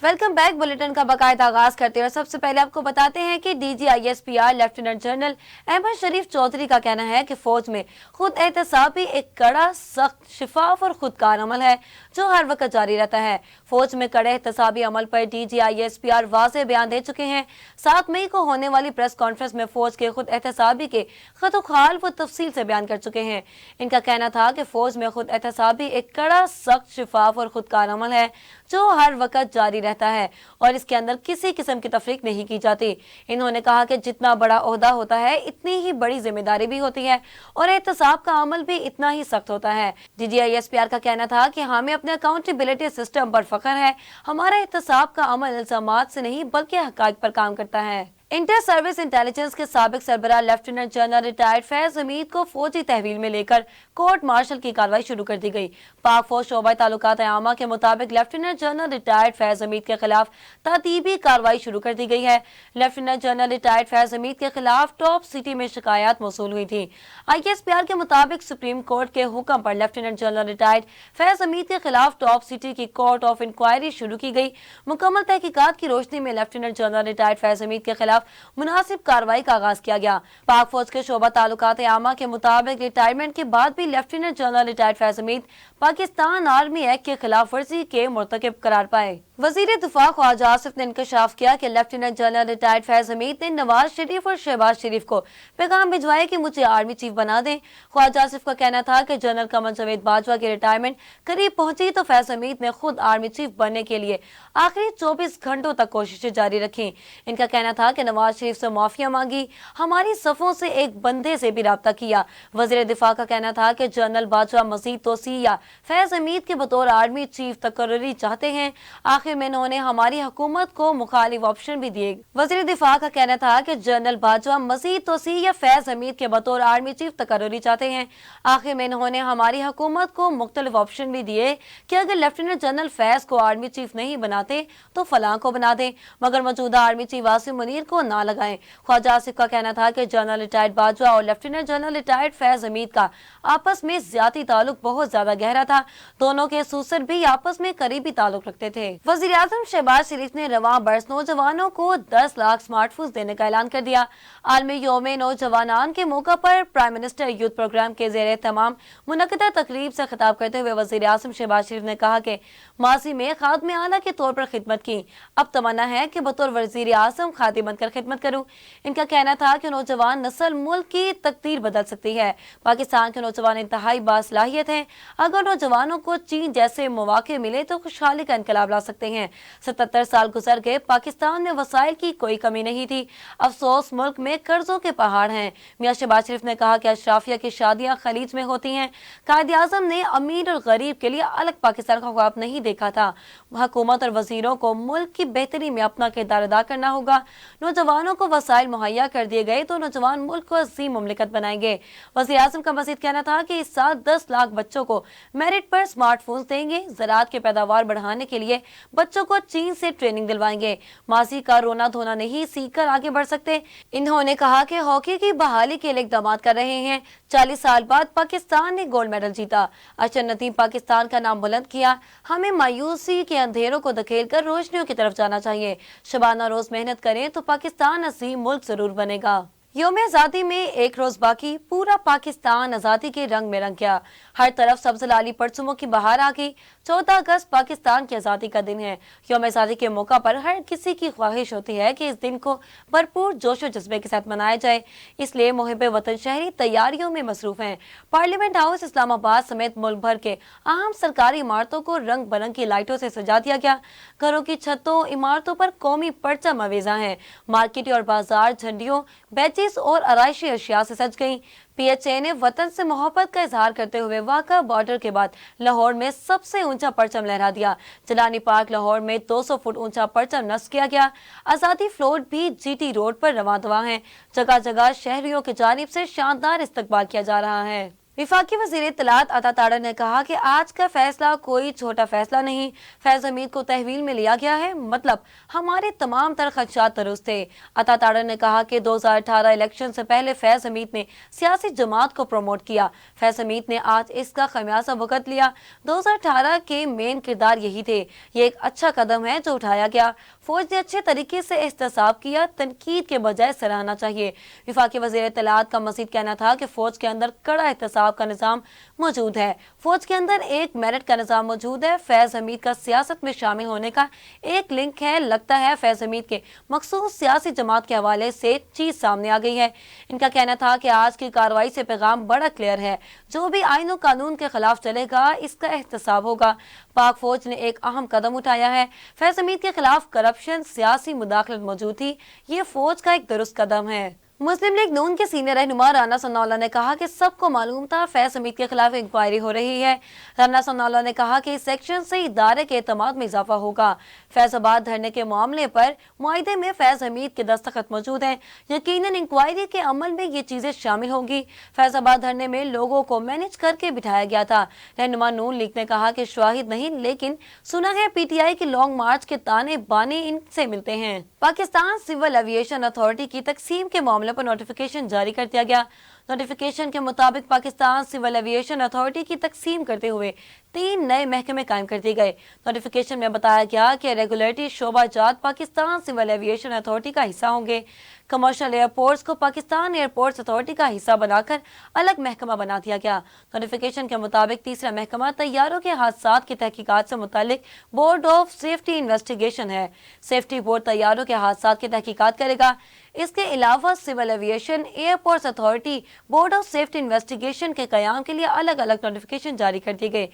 Welcome back. Bulletin का बाकायदा आगाज करते हैं और सबसे पहले आपको बताते हैं कि DGISPR लेफ्टिनेंट जनरल अहमद शरीफ चौधरी का कहना है कि फौज में खुद एहतसाबी एक कड़ा, सख्त, शिफाफ और खुदकार अमल है जो हर वक्त जारी रहता है। फौज में कड़े एहतसाबी अमल पर DGISPR वाज़ेह बयान दे चुके हैं। 7 मई को होने वाली प्रेस कॉन्फ्रेंस में फौज के खुद एहतसाबी के खतोखाल वो तफसील से बयान कर चुके हैं। इनका कहना था कि फौज में खुद एहतसाबी एक कड़ा, सख्त, शिफाफ और खुदकार अमल है जो हर वक्त जारी रहता है और इसके अंदर किसी किस्म की तफरीक नहीं की जाती। इन्होंने कहा कि जितना बड़ा ओहदा होता है इतनी ही बड़ी जिम्मेदारी भी होती है और एहतसाब का अमल भी इतना ही सख्त होता है। DGISPR का कहना था कि हमें अपने अकाउंटेबिलिटी सिस्टम पर फख्र है। हमारा एहतसाब का अमल इल्जामात से नहीं बल्कि हकायक पर काम करता है। इंटर सर्विस इंटेलिजेंस के साबिक सरबराह lieutenant general retired Faiz Hameed को फौजी तहवील में लेकर कोर्ट मार्शल की कार्रवाई शुरू कर दी गई। पाक फौज शोबा ताल्लुकात आमा के मुताबिक lieutenant general retired Faiz Hamid के खिलाफ तातीबी कार्रवाई शुरू कर दी गई है। Lieutenant general retired Faiz Hamid के खिलाफ टॉप सिटी में शिकायत मौसूल हुई थी। ISPR के मुताबिक सुप्रीम कोर्ट के हुक्म पर lieutenant general retired Faiz Hamid के खिलाफ टॉप सिटी की कोर्ट ऑफ इंक्वायरी शुरू की गई। मुकम्मल तहकीकात की रोशनी में lieutenant general retired Faiz Hamid के खिलाफ मुनासिब कार्रवाई का आगाज किया गया। पाक फौज के शोबा ताल्लुकात आमा के मुताबिक रिटायरमेंट के बाद भी lieutenant general retired Faiz Hamid Pakistan army act के खिलाफ वर्जी के मुर्तकिब करार पाए। वजीर दिफा ख्वाजा आसिफ ने इंकशाफ किया कि lieutenant general retired Faiz Hamid ने नवाज शरीफ और शहबाज शरीफ को पैगाम भिजवाया कि मुझे आर्मी चीफ बना दें। ख्वाजा आसिफ का कहना था कि जनरल कमर जावेद बाजवा की रिटायरमेंट करीब पहुंची तो फैज हमीद ने खुद आर्मी चीफ बनने के लिए आखिरी 24 घंटों तक कोशिशें जारी रखी। इनका कहना था कि नवाज शरीफ से माफिया मांगी, हमारी सफों से एक बंदे से भी राब्ता किया। वजीर दिफा का कहना था कि जनरल बाजवा मजीद तोसी या फैज हमीद के बतौर आर्मी चीफ तकर्री चाहते हैं। आखिर में इन्होंने हमारी हुकूमत को मुखालिफ ऑप्शन भी दिए। वजीर दिफा का कहना था कि जनरल बाजवा मजीद तोसी या फैज हमीद के बतौर आर्मी चीफ तकर्री चाहते हैं। आखिर में इन्होंने हमारी हुकूमत को मुख्तलिफ ऑप्शन भी दिए कि अगर लेफ्टिनेंट जनरल फैज को आर्मी चीफ नहीं बनाते तो फलां को बना दें, मगर मौजूदा आर्मी चीफ आसिम मुनीर को ना लगाएं। ख्वाजा आसिफ का कहना था कि जनरल रिटायर्ड बाजवा और lieutenant general retired Faiz Hamid का आपस में ज्यादा ताल्लुक बहुत ज्यादा गहरा था। दोनों के सूसर भी आपस में करीबी ताल्लुक रखते थे। वजीर आजम शहबाज शरीफ ने रवां बरस नौजवानों को 10 लाख स्मार्टफोन देने का ऐलान कर दिया। आलमी यौम नौजवानान के मौका पर प्राइम मिनिस्टर यूथ प्रोग्राम के ज़ेरे तमाम मुनक़दा तकरीब से खिताब करते हुए वजीर आजम शहबाज शरीफ ने कहा कि माजी में खादम आला के तौर पर खिदमत की, अब तमन्ना है कि बतौर वजीर आजम खादी बनकर खिदमत करूं। इनका कहना था कि नौजवान नस्ल मुल्क की तकदीर बदल सकती है। पाकिस्तान के नौजवान इंतहाई बासलाहियत हैं। अगर नौजवानों को चीन जैसे मौके मिले तो खुशहाली का इनकलाब ला सकते हैं। 77 साल गुजर गए, पाकिस्तान में वसाइल की कोई कमी नहीं थी। अफसोस मुल्क में कर्जों के पहाड़ हैं। मियां शहबाज शरीफ ने कहा कि अशराफिया की शादियां खलीज में होती हैं। कायद आजम ने अमीर और गरीब के लिए अलग पाकिस्तान का ख्वाब नहीं देखा था। हुकूमत और वजीरों को मुल्क की बेहतरी में अपना किरदार अदा करना होगा। नौजवानों को वसाइल मुहैया कर दिए गए तो नौजवान मुल्क को अजीम मुमलिकत बनाएंगे। वज़ीर आज़म का मज़ीद कहना था कि इस साल 10 लाख बच्चों को मेरिट पर स्मार्टफोन देंगे। ज़राअत की पैदावार बढ़ाने के लिए बच्चों को चीन से ट्रेनिंग दिलवाएंगे। माजी का रोना धोना नहीं सीख कर आगे बढ़ सकते। इन्होंने कहा कि हॉकी की बहाली के लिए इक़दाम कर रहे हैं। 40 साल बाद पाकिस्तान ने गोल्ड मेडल जीता। अशर नदीम पाकिस्तान का नाम बुलंद किया। हमें मायूसी के अंधेरों को धकेल कर रोशनियों की तरफ जाना चाहिए। शबाना रोज मेहनत करें तो पाकिस्तान अजीम मुल्क जरूर बनेगा। यौम आज़ादी में एक रोज बाकी, पूरा पाकिस्तान आज़ादी के रंग में रंग गया। हर तरफ सब्ज लाली परचमों की बहार आ गई। 14 अगस्त पाकिस्तान की आज़ादी का दिन है। यौम आज़ादी के मौका पर हर किसी की ख्वाहिश होती है कि इस दिन को भरपूर जोश और जज्बे के साथ मनाया जाए। इसलिए मुहिब वतन शहरी तैयारियों में मसरूफ हैं। पार्लियामेंट हाउस इस्लामाबाद समेत मुल्क भर के अहम सरकारी इमारतों को रंग बिरंगी लाइटों से सजा दिया गया। घरों की छतों, इमारतों पर कौमी परचम अवेजा हैं। मार्केट और बाजार झंडियों, बैचेस और आराइशी अशिया से सज गई। PHA ने वतन से मोहब्बत का इजहार करते हुए वाक़ा बॉर्डर के बाद लाहौर में सबसे ऊंचा परचम लहरा दिया। जलानी पार्क लाहौर में 200 फुट ऊंचा परचम नस्ब किया गया। आज़ादी फ्लोट भी GT रोड पर रवां दवा है। जगह जगह शहरियों की जानिब से शानदार इस्तकबाल किया जा रहा है। वफाकी वज़ीर इत्तलात अता ताड़र ने कहा कि आज का फैसला कोई छोटा फैसला नहीं, फैज हमीद को तहवील में लिया गया है, मतलब हमारे तमाम तर खदशात दुरुस्त थे। अता ताड़र ने कहा कि 2018 इलेक्शन से पहले फैज हमीद ने सियासी जमात को प्रमोट किया। फैज हमीद ने आज इसका खमियाजा भुगत लिया। 2018 के मेन किरदार यही थे। ये एक अच्छा कदम है जो उठाया गया। फौज ने अच्छे तरीके से एहतसाब किया, तनकीद के बजाय सराहना चाहिए। वफाकी वज़ीर इत्तलात का मज़ीद कहना था कि फौज के अंदर कड़ा एहतसाब का निज़ाम मौजूद है। फौज के अंदर एक मेरिट का निज़ाम मौजूद है। फैज हमीद का सियासत में शामिल होने का एक लिंक है। लगता है फैज हमीद के मखसूस सियासी जमात के हवाले से चीज सामने आ गई है। इनका कहना था कि आज की कार्रवाई से पैगाम बड़ा क्लियर है, जो भी आईन और कानून के खिलाफ चलेगा इसका एहतसाब होगा। पाक फौज ने एक अहम कदम उठाया है। फैज हमीद के खिलाफ करप्शन, सियासी मुदाखलत मौजूद थी, ये फौज का एक दुरुस्त कदम है। मुस्लिम लीग नून के सीनियर रहनुमा राना सनाउल्लाह ने कहा कि सबको मालूम था फैज हमीद के खिलाफ इंक्वायरी हो रही है। राना सनाउल्लाह ने कहा कि इस सेक्शन से इदारे के एतमाद में इजाफा होगा। फैजाबाद धरने के मामले पर मुआहदे में फैज हमीद के दस्तखत मौजूद हैं। यकीनन इंक्वायरी के अमल में ये चीजें शामिल होंगी। फैजाबाद धरने में लोगों को मैनेज करके बिठाया गया था। रहनुमा नून लीग ने कहा कि शाहिद नहीं, लेकिन सुना है PTI की लॉन्ग मार्च के ताने बाने इनसे मिलते हैं। पाकिस्तान सिविल एविएशन अथॉरिटी की तकसीम के मामले पर नोटिफिकेशन जारी कर दिया गया। नोटिफिकेशन के मुताबिक पाकिस्तान सिविल एविएशन अथॉरिटी की तकसीम करते हुए 3 नए महकमे कायम कर दिए गए। नोटिफिकेशन में बताया गया कि रेगुलेटरी शोबा जात पाकिस्तान सिविल एविएशन अथॉरिटी का हिस्सा होंगे। कमर्शियल एयरपोर्ट्स को पाकिस्तान एयरपोर्ट्स अथॉरिटी का हिस्सा बनाकर अलग महकमा बना दिया गया। नोटिफिकेशन के मुताबिक तीसरा महकमा तैयारों के हादसात की तहकीकात से मुतालिक बोर्ड ऑफ सेफ्टी इन्वेस्टिगेशन है। सेफ्टी बोर्ड तैयारों के हादसात की तहकीकात करेगा। इसके अलावा civil aviation airports authority board of safety investigation के कयाम के लिए अलग अलग नोटिफिकेशन जारी कर दिए गए।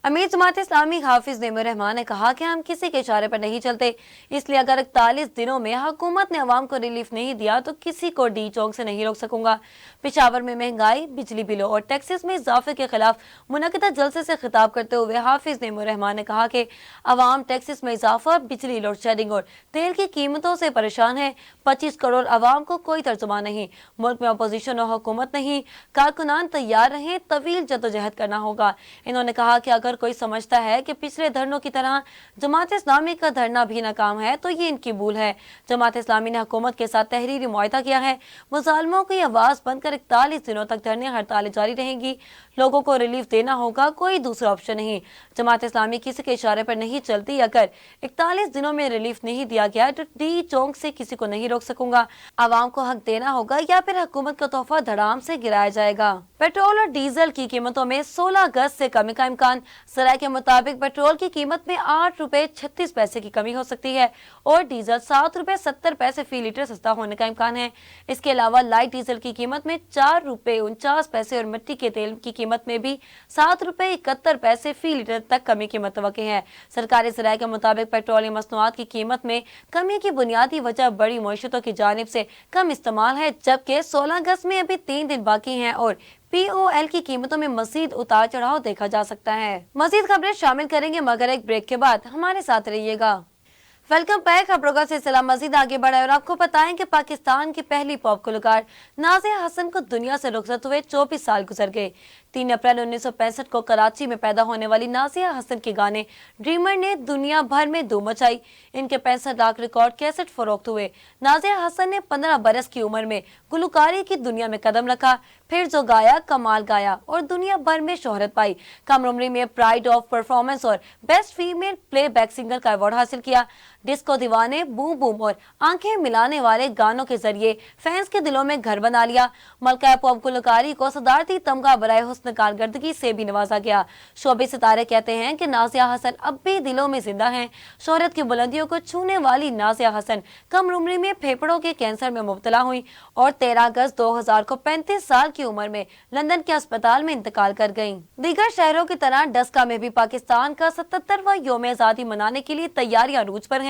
अमीर जमात इस्लामी हाफिज नेमुर रहमान ने कहा कि हम किसी के इशारे पर नहीं चलते, इसलिए अगर 41 दिनों में हुकूमत ने अवाम को रिलीफ नहीं दिया तो किसी को डी चौक से नहीं रोक सकूंगा। पेशावर में महंगाई, बिजली बिलों और टैक्सेस में इजाफे के खिलाफ मुनक़िदा जलसे से खिताब करते हुए हाफिज नेमुर रहमान ने कहा कि अवाम टैक्सेस में इजाफा, बिजली लोड शेडिंग और तेल की कीमतों से परेशान है। 25 करोड़ अवाम को कोई तर्जुमा नहीं। मुल्क में अपोजिशन और हुकूमत नहीं, कारकुनान तैयार रहें, तवील जद्दोजहद करना होगा। इन्होंने कहा कि अगर कोई समझता है कि पिछले धरनों की तरह जमात इस्लामी का धरना भी नाकाम है तो ये इनकी भूल है। जमात इस्लामी ने हुकूमत के साथ तहरीरी मुआहदा किया है। मुजालिमों की आवाज बनकर 41 दिनों तक धरने हड़तालें जारी रहेंगी। लोगों को रिलीफ देना होगा, कोई दूसरा ऑप्शन नहीं। जमात इस्लामी किसी के इशारे पर नहीं चलती। अगर 41 दिनों में रिलीफ नहीं दिया गया तो डी चौक से किसी को नहीं रोक सकूंगा। आवाम को हक देना होगा या फिर हुकूमत का तोहफा धड़ाम से गिराया जाएगा। पेट्रोल और डीजल की कीमतों में 16 अगस्त से कमी का इम्कान। सराय के मुताबिक पेट्रोल की कीमत में 8 रुपए 36 पैसे की कमी हो सकती है और डीजल 7 रुपए 70 पैसे फी लीटर सस्ता होने का इम्कान है। इसके अलावा लाइट डीजल की कीमत में 4 रुपए 49 पैसे और मिट्टी के तेल की कीमत में भी 7 रुपए 71 पैसे फी लीटर तक कमी की मुतवक्की है। सरकारी सराय के मुताबिक पेट्रोलियम मसनूआत की कीमत में कमी की बुनियादी वजह बड़ी मईशतों की जानिब से कम इस्तेमाल है, जबकि 16 अगस्त में अभी 3 दिन बाकी हैं और POL की कीमतों में मजीद उतार चढ़ाव देखा जा सकता है। मजीद खबरें शामिल करेंगे मगर एक ब्रेक के बाद, हमारे साथ रहिएगा। Welcome back. खबरों का सिलसिला मजीद आगे बढ़ा और आपको बताएं कि पाकिस्तान की पहली पॉप गुलकार नाज़िया हसन को दुनिया से रुखसत हुए 24 साल गुजर गए। 3 अप्रैल 1965 को कराची में पैदा होने वाली नाज़िया हसन के गाने ड्रीमर ने दुनिया भर में धूम मचाई। इनके 65 लाख रिकॉर्ड कैसेट फरोख्त हुए। नाज़िया हसन ने 15 बरस की उम्र में गुलकारी की दुनिया में कदम रखा, फिर जो गाया कमाल गाया और दुनिया भर में शोहरत पाई। कम उम्र में प्राइड ऑफ परफॉर्मेंस और बेस्ट फीमेल प्लेबैक सिंगर का अवार्ड हासिल किया। डिस्को दीवाने, बूम बूम और आंखें मिलाने वाले गानों के जरिए फैंस के दिलों में घर बना लिया। मलका पॉप गुलकारी को सदारती तमगा बराए हुस्न कारकर्दगी से भी नवाजा गया। शोबे सितारे कहते हैं कि नाज़िया हसन अब भी दिलों में जिंदा हैं। शोहरत की बुलंदियों को छूने वाली नाज़िया हसन कम उम्र में फेफड़ों के कैंसर में मुब्तला हुई और 13 अगस्त 2000 को 35 साल की उम्र में लंदन के अस्पताल में इंतकाल कर गयी। दीगर शहरों की तरह डस्का में भी पाकिस्तान का 77वां यौम आज़ादी मनाने के लिए तैयारियां अरूज पर हैं।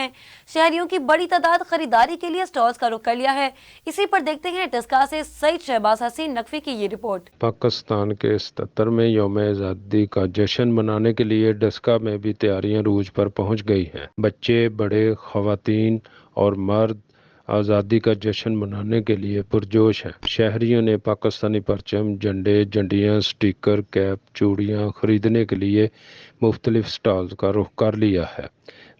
शहरियों की बड़ी तादाद खरीदारी के लिए स्टॉल्स का रुख कर लिया है। इसी पर देखते हैं डस्का से सईद शहबाज हसीन नकवी की ये रिपोर्ट। पाकिस्तान के 77वें यौम आज़ादी का जश्न मनाने के लिए डस्का में भी तैयारियां अरूज पर पहुंच गई हैं। बच्चे, बड़े, ख़वातीन और मर्द आज़ादी का जश्न मनाने के लिए पुरजोश हैं। शहरियों ने पाकिस्तानी परचम, झंडे, झंडियाँ, स्टिकर, कैप, चूड़ियाँ खरीदने के लिए मुख्तलिफ स्टॉल्स का रुख कर लिया है।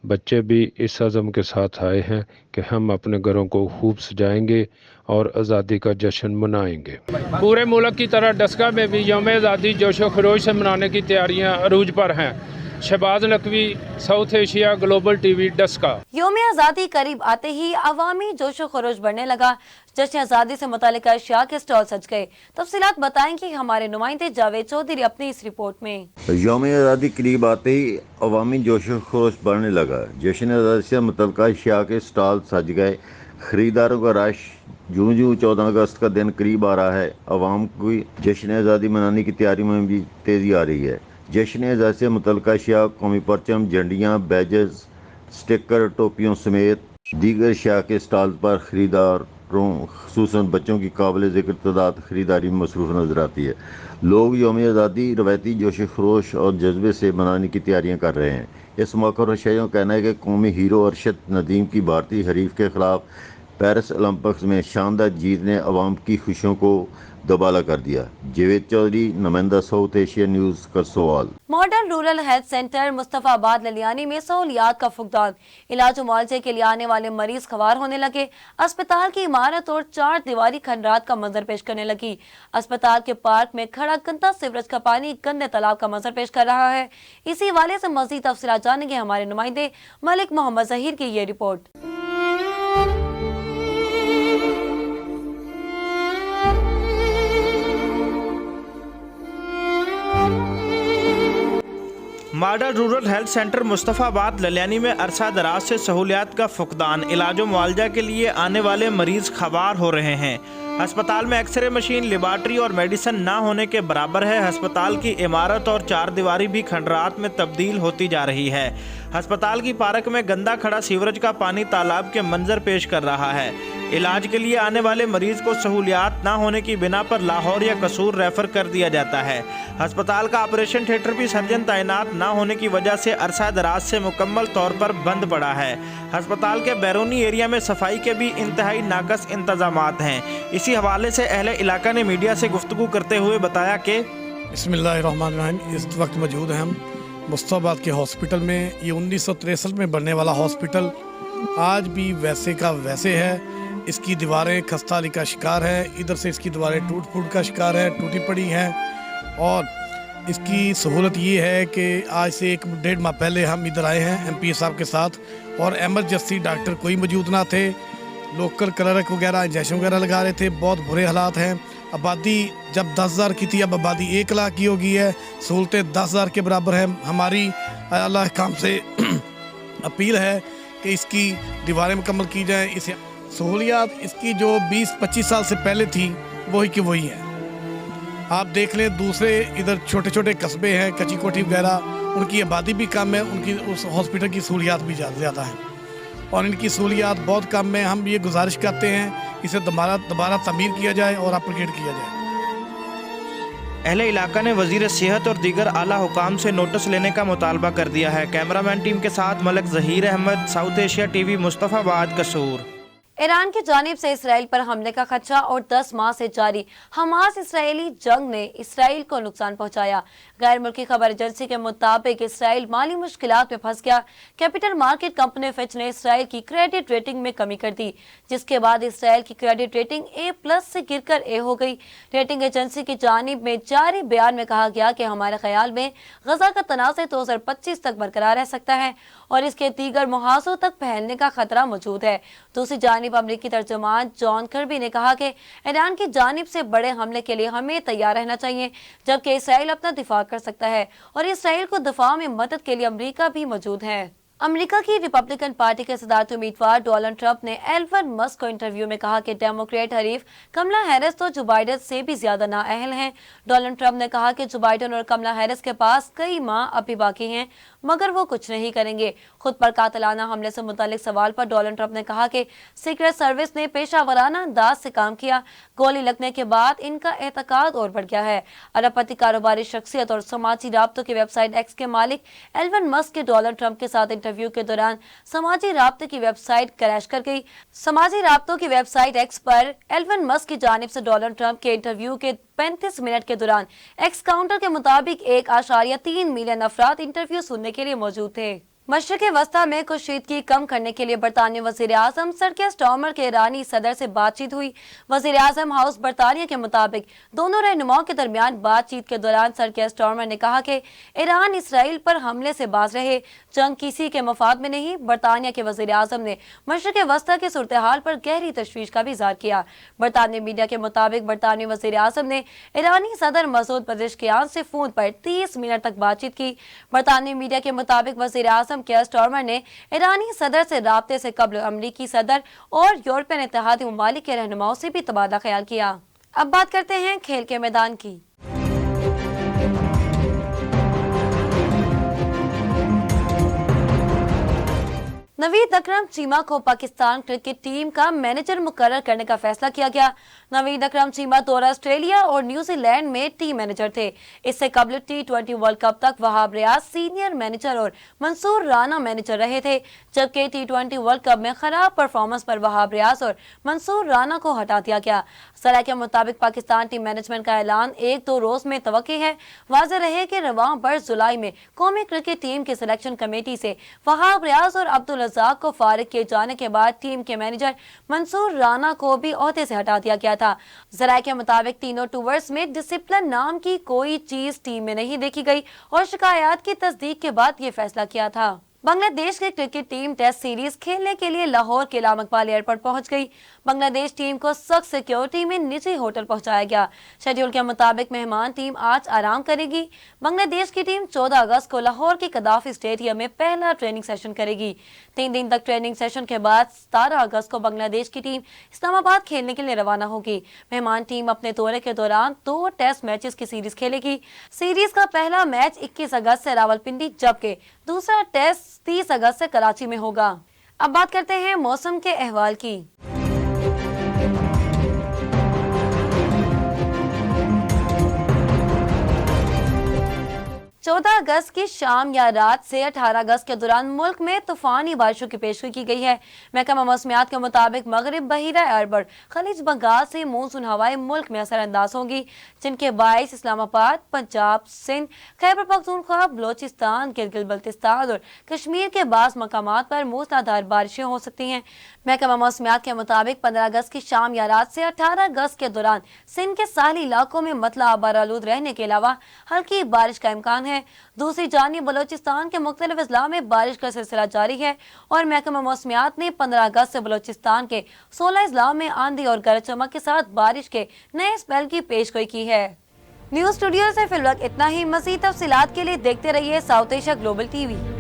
बच्चे भी इस अज़म के साथ आए हैं कि हम अपने घरों को खूब सजाएंगे और आज़ादी का जश्न मनाएंगे। पूरे मुल्क की तरह डस्का में भी यौम आज़ादी जोशो खरोश से मनाने की तैयारियां अरूज पर हैं। Shahbaz Naqvi, South Asia Global TV, Daska. यौम आज़ादी करीब आते ही अवामी जोशो खरोश बढ़ने लगा। जश्न आज़ादी से मुतालिक अशिया के स्टॉल सज गए। तफसीलात बताएंगे हमारे नुमाइंदे जावेद चौधरी अपनी इस रिपोर्ट में। यौम आज़ादी करीब आते ही अवामी जोशो खरोश बढ़ने लगा। जश्न आज़ादी से मुतालिक अशिया के स्टॉल सज गए। खरीदारों का रश जूं जूं 14 अगस्त का दिन करीब आ रहा है, अवाम की जश्न आज़ादी मनाने की तैयारी में भी तेज़ी आ रही है। जश्न आज़ादी से मुतल्लिक़ अशिया, कौमी परचम, झंडियाँ, बैजेस, स्टिकर, टोपियों समेत दीगर अशिया के स्टॉल पर खरीदारों खुसूसन बच्चों की काबिल ज़िक्र तादाद खरीदारी में मसरूफ़ नज़र आती है। लोग यौम आज़ादी रवायती जोश खरोश और जज्बे से मनाने की तैयारियाँ कर रहे हैं। इस मौके पर शहरियों का कहना है कि कौमी हीरो अरशद नदीम की भारतीय हरीफ के खिलाफ पेरिस ओलंपिक्स में शानदार जीत ने अवाम की खुशियों को दोबाला कर दिया। जावेद चौधरी, नुमाइंदा South Asia news, Karsowal. Modern rural health centre Mustafabad Laliani में सहूलियात का फुकदान। इलाज मुआवजे के लिए आने वाले मरीज खवार होने लगे। अस्पताल की इमारत और 4 दीवारी खंडरात का मंजर पेश करने लगी। अस्पताल के पार्क में खड़ा गंदा सीवरेज का पानी गंदे तालाब का मंजर पेश कर रहा है। इसी हवाले से मजीद तफसीलात जानेंगे हमारे नुमाइंदे मलिक मोहम्मद जहीर की ये report. Model rural health centre Mustafabad Laliani में अरसा दराज से सहूलियात का फुकदान। इलाज मुआवजा के लिए आने वाले मरीज खवार हो रहे हैं। अस्पताल में एक्सरे मशीन, लेबॉर्ट्री और मेडिसिन ना होने के बराबर है। अस्पताल की इमारत और 4 दीवारी भी खंडरात में तब्दील होती जा रही है। अस्पताल की पार्क में गंदा खड़ा सीवरेज का पानी तालाब के मंजर पेश कर रहा है। इलाज के लिए आने वाले मरीज को सहूलियात ना होने की बिना पर लाहौर या कसूर रेफर कर दिया जाता है। अस्पताल का ऑपरेशन थिएटर भी सर्जन तैनात ना होने की वजह से अरसा दराज से मुकम्मल तौर पर बंद पड़ा है। अस्पताल के बैरूनी एरिया में सफाई के भी इंतहाई नाकस इंतजामात हैं। इसी हवाले से अहले इलाका ने मीडिया से गुफ्तगू करते हुए बताया कि बिस्मिल्लाहिर्रहमानिर्रहीम, इस वक्त मौजूद हैं हम मुस्तफाबाद के हॉस्पिटल में। ये 1963 में बनने वाला हॉस्पिटल आज भी वैसे का वैसे है। इसकी दीवारें खस्ताहाली का शिकार है। इधर से इसकी दीवारें टूट फूट का शिकार है, टूटी पड़ी हैं। और इसकी सहूलत ये है कि आज से 1-1.5 माह पहले हम इधर आए हैं एमपी साहब के साथ, और एमरजेंसी डॉक्टर कोई मौजूद ना थे। लोकल क्लर्क वगैरह इंजेक्शन वगैरह लगा रहे थे। बहुत बुरे हालात हैं। आबादी जब 10,000 की थी, अब आबादी 1 लाख की हो गई है। सहूलतें 10,000 के बराबर है। हमारी अल्लाह काम से अपील है कि इसकी दीवारें मुकम्मल की जाएँ। इसे सहूलियात इसकी जो 20-25 साल से पहले थी वही की वही है। आप देख लें, दूसरे इधर छोटे छोटे कस्बे हैं, कच्ची कोठी वगैरह, उनकी आबादी भी कम है, उनकी उस हॉस्पिटल की सहूलियात भी ज़्यादा है और इनकी सहूलियात बहुत कम है। हम ये गुजारिश करते हैं इसे दोबारा तमीर किया जाए और अपग्रेड किया जाए। अहले इलाका ने वजीर सेहत और दीगर आला हुकाम से नोटिस लेने का मुतालबा कर दिया है। कैमरामैन टीम के साथ Malik Zaheer Ahmed, South Asia TV, Mustafabad, Kasur. Iran की जानिब से इसराइल पर हमले का खदशा और 10 माह से जारी हमास इसराइली जंग ने इसराइल को नुकसान पहुंचाया। गैर मुल्की खबर एजेंसी के मुताबिक इसराइल माली मुश्किलात में फंस गया। कैपिटल मार्केट कंपनी फिच ने इसराइल की क्रेडिट रेटिंग में कमी कर दी, जिसके बाद इसराइल की क्रेडिट रेटिंग A+ से गिरकर A हो गई। रेटिंग एजेंसी की जानिब में जारी बयान में कहा गया कि हमारे ख्याल में गजा का तनाज़ 2025 तक बरकरार रह सकता है और इसके दीगर मुहासों तक फैलने का खतरा मौजूद है। दूसरी जानिब अमरीकी तर्जुमान जॉन कर्बी ने कहा कि ईरान की जानिब से बड़े हमले के लिए हमें तैयार रहना चाहिए, जबकि इसराइल अपना दिफा कर सकता है और इसराइल को दिफा में मदद के लिए अमरीका भी मौजूद है। अमेरिका की रिपब्लिकन पार्टी के सदारती उम्मीदवार डोनाल्ड ट्रंप ने एलन मस्क को इंटरव्यू में कहा कि डेमोक्रेट हरीफ कमला हैरिस तो जो बाइडन से भी ज्यादा नाअहल हैं। डोनाल्ड ट्रंप ने कहा कि जो बाइडन और कमला हैरिस के पास कई माह अभी बाकी हैं, मगर वो कुछ नहीं करेंगे। खुद पर कातिलाना हमले से मुतालिक सवाल पर डोनाल्ड ट्रंप ने कहा कि सीक्रेट सर्विस ने पेशावराना अंदाज से काम किया। गोली लगने के बाद इनका एतकाद और बढ़ गया है। अरबपति कारोबारी शख्सियत और समाजी राब्तों की वेबसाइट एक्स के मालिक एलन मस्क के डोनाल्ड ट्रंप के साथ इंटरव्यू के दौरान समाजी राब्ते की वेबसाइट क्रैश कर गई। समाजी राब्तों की वेबसाइट एक्स पर एलन मस्क की जानिब से डोनाल्ड ट्रंप के इंटरव्यू के 35 मिनट के दौरान एक्स काउंटर के मुताबिक 1.3 मिलियन अफराद इंटरव्यू सुनने के लिए मौजूद थे। मशरिक़ वस्ता में कशीदगी कम करने के लिए बरतानिया वज़ीर आज़म सर कियर स्टारमर के ईरानी सदर से बातचीत हुई। वज़ीर आज़म हाउस बरतानिया के मुताबिक दोनों रहनुमाओं के दरमियान बातचीत के दौरान सर कियर स्टारमर ने कहा कि ईरान इसराइल पर हमले से बाज रहे, जंग किसी के मफाद में नहीं। बरतानिया के वज़ीर आज़म ने मशरिक़ वस्ता की सूरत हाल पर गहरी तशवीश का भी इज़हार किया। बरतानिया मीडिया के मुताबिक बरतानिया वज़ीर आज़म ने ईरानी सदर मसूद पेज़ेश्कियान से फ़ोन पर 30 मिनट तक बातचीत की। बरतानिया मीडिया के मुताबिक वज़ीर आज़म कियर स्टारमर ने ईरानी सदर से राब्ते से कबल अमरीकी सदर और यूरोपियन इत्तेहादी ममालिक के रहनुमाओं से भी तबादला ख्याल किया। अब बात करते हैं खेल के मैदान की। नवीद अकरम चीमा को पाकिस्तान क्रिकेट टीम का मैनेजर मुकर्रर करने का फैसला किया गया। नवीद अकरम चीमा दौरा ऑस्ट्रेलिया और न्यूजीलैंड में टीम मैनेजर थे। इससे कबल T20 वर्ल्ड कप तक वहाब रियाज सीनियर मैनेजर और मंसूर राना मैनेजर रहे थे, जबकि T20 वर्ल्ड कप में खराब परफॉर्मेंस पर वहाब रियाज और मंसूर राना को हटा दिया गया। सराय के मुताबिक पाकिस्तान टीम मैनेजमेंट का ऐलान 1-2 रोज में तवक्की है। वाज़ेह रहे कि रवां बर्स जुलाई में कौमी क्रिकेट टीम की सिलेक्शन कमेटी से वहाब रियाज और अब्दुल रज़ाक को फारिग किए जाने के बाद टीम के मैनेजर मंसूर राना को भी ओहदे से हटा दिया गया था। जराये के मुताबिक तीनों टूर्स में डिसिप्लिन नाम की कोई चीज टीम में नहीं देखी गई और शिकायत की तस्दीक के बाद ये फैसला किया था। बांग्लादेश की क्रिकेट टीम टेस्ट सीरीज खेलने के लिए लाहौर के अलामा इकबाल एयरपोर्ट पहुंच गई। बांग्लादेश टीम को सख्त सिक्योरिटी में निजी होटल पहुंचाया गया। शेड्यूल के मुताबिक मेहमान टीम आज आराम करेगी। बांग्लादेश की टीम 14 अगस्त को लाहौर के कदाफी स्टेडियम में पहला ट्रेनिंग सेशन करेगी। 3 दिन तक ट्रेनिंग सेशन के बाद 17 अगस्त को बांग्लादेश की टीम इस्लामाबाद खेलने के लिए रवाना होगी। मेहमान टीम अपने दौरे के दौरान 2 टेस्ट मैचेस की सीरीज खेलेगी। सीरीज का पहला मैच 21 अगस्त से रावलपिंडी, जबकि दूसरा टेस्ट 30 अगस्त से कराची में होगा। अब बात करते हैं मौसम के अहवाल की। 14 अगस्त की शाम या रात से 18 अगस्त के दौरान मुल्क में तूफानी बारिशों की पेशगोई की गई है। महकमा मौसमियात के मुताबिक मगरिब बहीरा अरब खलीज बंगाल से मानसून हवाएं मुल्क में असर अंदाज होंगी, जिनके बायस इस्लामाबाद, पंजाब, सिंध, खैबर पख्तूनख्वा, बलोचिस्तान, गिलगित बल्तिस्तान और कश्मीर के बास मकामात पर मूसलाधार बारिशें हो सकती हैं। महकमा मौसमियात के मुताबिक 15 अगस्त की शाम या रात से 18 अगस्त के दौरान सिंध के साहली इलाकों में मतला आबारालूद रहने के अलावा हल्की बारिश का इम्कान है। दूसरी जानिब बलोचिस्तान के मुख्तलिफ अजला में बारिश का सिलसिला जारी है और महकमा मौसमियात ने 15 अगस्त से बलोचिस्तान के 16 अजला में आंधी और गरज चमक के साथ बारिश के नए स्पेल की पेशगोई की है। न्यूज स्टूडियो से फिलहाल इतना ही। मज़ीद तफसीलात के लिए देखते रहिए साउथ एशिया ग्लोबल टीवी।